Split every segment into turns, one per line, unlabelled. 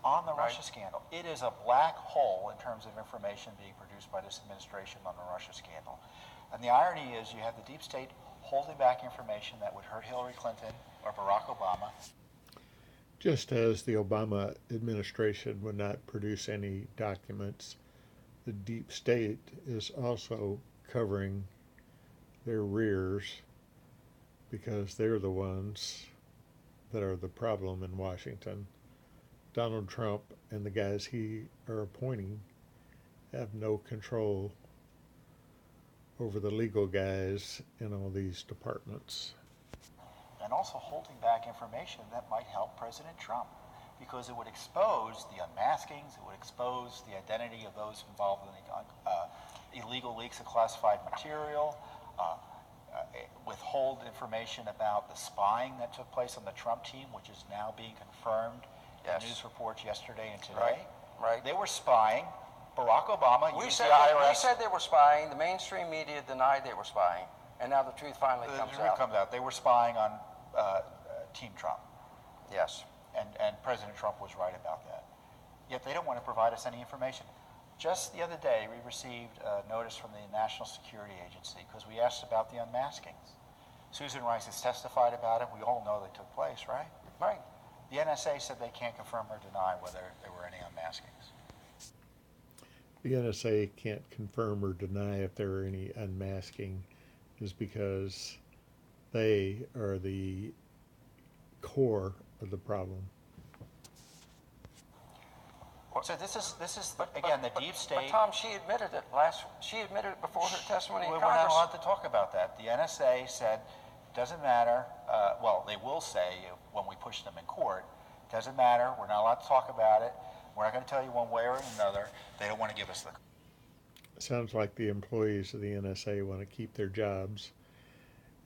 on the Russia scandal. It is a black hole in terms of information being produced by this administration on the Russia scandal. And the irony is you have the deep state holding back information that would hurt Hillary Clinton or Barack Obama.
Just as the Obama administration would not produce any documents, the deep state is also covering their rears because they're the ones that are the problem in Washington. Donald Trump and the guys he are appointing have no control over the legal guys in all these departments.
And also holding back information that might help President Trump, because it would expose the unmaskings, it would expose the identity of those involved in the illegal leaks of classified material, withhold information about the spying that took place on the Trump team, which is now being confirmed in news reports yesterday and today.
Right.
They were spying. Barack Obama used the
We
IRS.
said they were spying. The mainstream media denied they were spying. And now the truth finally comes out.
They were spying on Team Trump.
Yes.
And President Trump was right about that. Yet they don't want to provide us any information. Just the other day, we received a notice from the National Security Agency because we asked about the unmaskings. Susan Rice has testified about it. We all know they took place, right?
Right.
The NSA said they can't confirm or deny whether there were any unmaskings.
The NSA can't confirm or deny if there are any unmasking is because they are the core of the problem.
So this is again the deep state.
But Tom, she admitted it She admitted it before her testimony in
We're
Congress.
not allowed to talk about that. The NSA said doesn't matter. Well, they will say when we push them in court, doesn't matter. We're not allowed to talk about it. We're not going to tell you one way or another. They don't want to give us the.
Sounds like the employees of the NSA want to keep their jobs,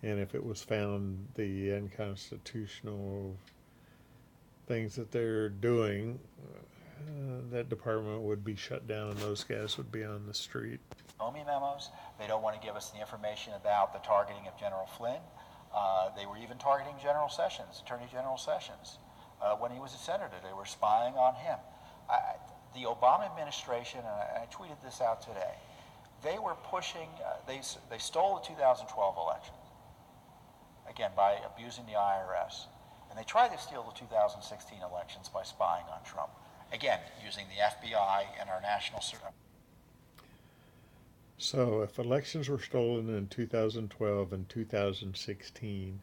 and if it was found the unconstitutional things that they're doing, that department would be shut down and those guys would be on the street.
Comey memos. They don't want to give us the information about the targeting of General Flynn. They were even targeting General Sessions, Attorney General Sessions. When he was a senator, they were spying on him. The Obama administration, and I tweeted this out today, they were pushing, they stole the 2012 election, again, by abusing the IRS. And they tried to steal the 2016 elections by spying on Trump, again, using the FBI and our national security.
So if elections were stolen in 2012 and 2016,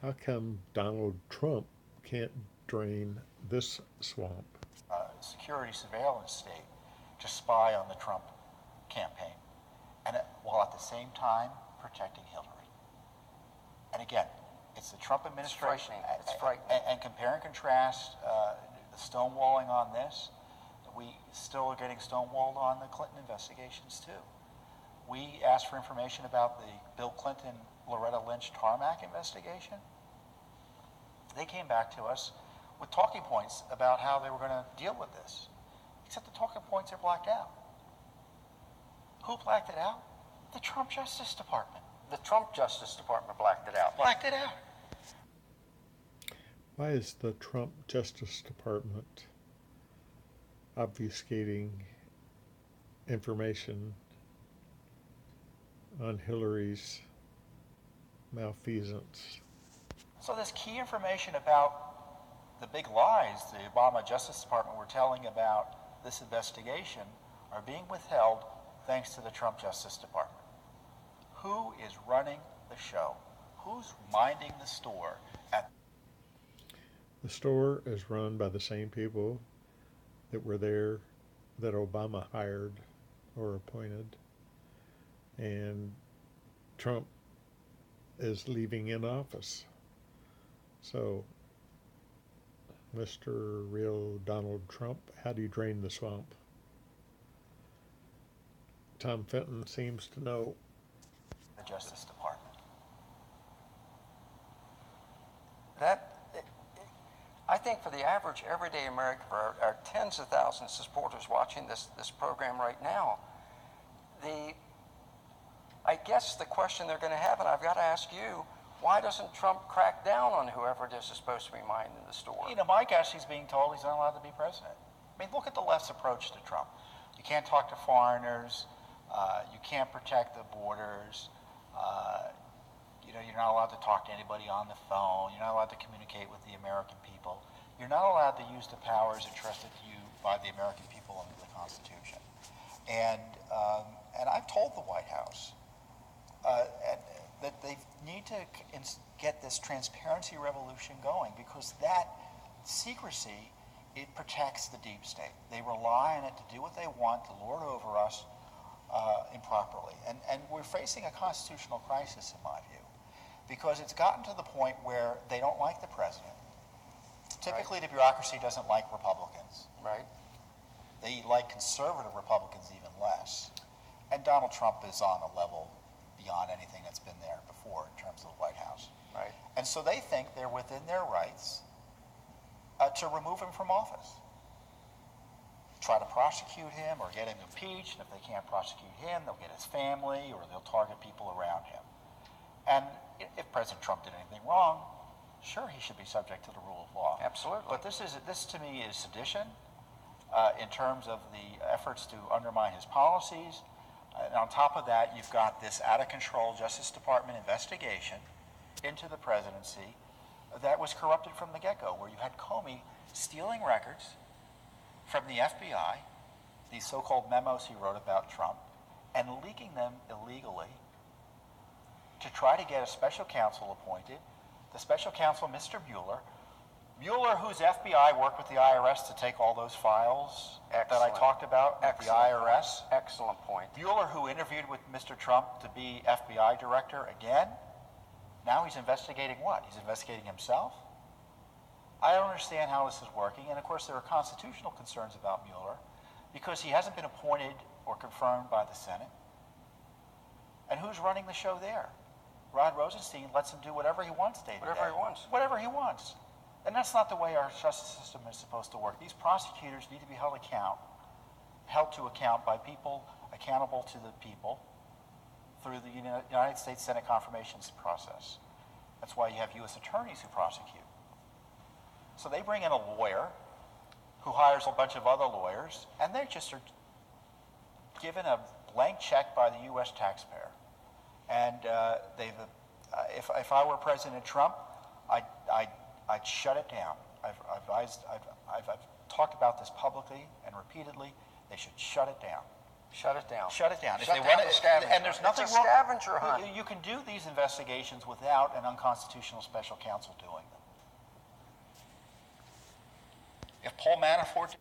how come Donald Trump can't drain this swamp?
Security surveillance state to spy on the Trump campaign, and while at the same time protecting Hillary. And again, it's the Trump administration.
It's frightening.
And compare and contrast the stonewalling on this. We still are getting stonewalled on the Clinton investigations too. We asked for information about the Bill Clinton, Loretta Lynch Tarmac investigation. They came back to us with talking points about how they were going to deal with this. Except the talking points are blacked out. Who blacked it out? The Trump Justice Department.
The Trump Justice Department blacked it out.
Blacked it out.
Why is the Trump Justice Department obfuscating information on Hillary's malfeasance?
So this key information about the big lies the Obama Justice Department were telling about this investigation are being withheld thanks to the Trump Justice Department. Who is running the show? Who's minding the store?
The store is run by the same people that were there that Obama hired or appointed. And Trump is leaving in office. So, Mr. Real Donald Trump, how do you drain the swamp? Tom Fenton seems to know.
The Justice Department.
I think for the average everyday American, for our tens of thousands of supporters watching this program right now, I guess the question they're going to have, and I've got to ask you, why doesn't Trump crack down on whoever it is supposed to be minding the store?
You know, my guess he's being told he's not allowed to be president. I mean, look at the left's approach to Trump. You can't talk to foreigners. You can't protect the borders. You're not allowed to talk to anybody on the phone. You're not allowed to communicate with the American people. You're not allowed to use the powers entrusted to you by the American people under the Constitution. And I've told the White House that they need to get this transparency revolution going, because that secrecy, it protects the deep state. They rely on it to do what they want, to lord over us improperly. And we're facing a constitutional crisis, in my view, because it's gotten to the point where they don't like the president. Typically, the bureaucracy doesn't like Republicans.
Right.
They like conservative Republicans even less. And Donald Trump is on a level beyond anything that's been there before in terms of the White House.
Right.
And so they think they're within their rights to remove him from office. Try to prosecute him or get him impeached. And if they can't prosecute him, they'll get his family or they'll target people around him. And if President Trump did anything wrong, sure, he should be subject to the rule of law.
Absolutely.
But this to me is sedition in terms of the efforts to undermine his policies. And on top of that, you've got this out-of-control Justice Department investigation into the presidency that was corrupted from the get-go, where you had Comey stealing records from the FBI, these so-called memos he wrote about Trump, and leaking them illegally to try to get a special counsel appointed. The special counsel, Mr. Mueller, whose FBI worked with the IRS to take all those files that I talked about with the IRS.
Excellent point.
Mueller, who interviewed with Mr. Trump to be FBI director again, now he's investigating what? He's investigating himself? I don't understand how this is working. And of course, there are constitutional concerns about Mueller because he hasn't been appointed or confirmed by the Senate. And who's running the show there? Rod Rosenstein lets him do whatever he wants day to day.
Whatever he wants.
Whatever he wants. And that's not the way our justice system is supposed to work. These prosecutors need to be held to account by people accountable to the people through the United States Senate confirmations process. That's why you have U.S. attorneys who prosecute. So they bring in a lawyer who hires a bunch of other lawyers, and they just are given a blank check by the U.S. taxpayer. And if I were President Trump, I'd shut it down. I've talked about this publicly and repeatedly. They should shut it down.
Shut it down.
Shut it down.
Shut down the scavenger
and there's
hunt.
nothing
It's a
wrong.
scavenger hunt.
You can do these investigations without an unconstitutional special counsel doing them. If Paul Manafort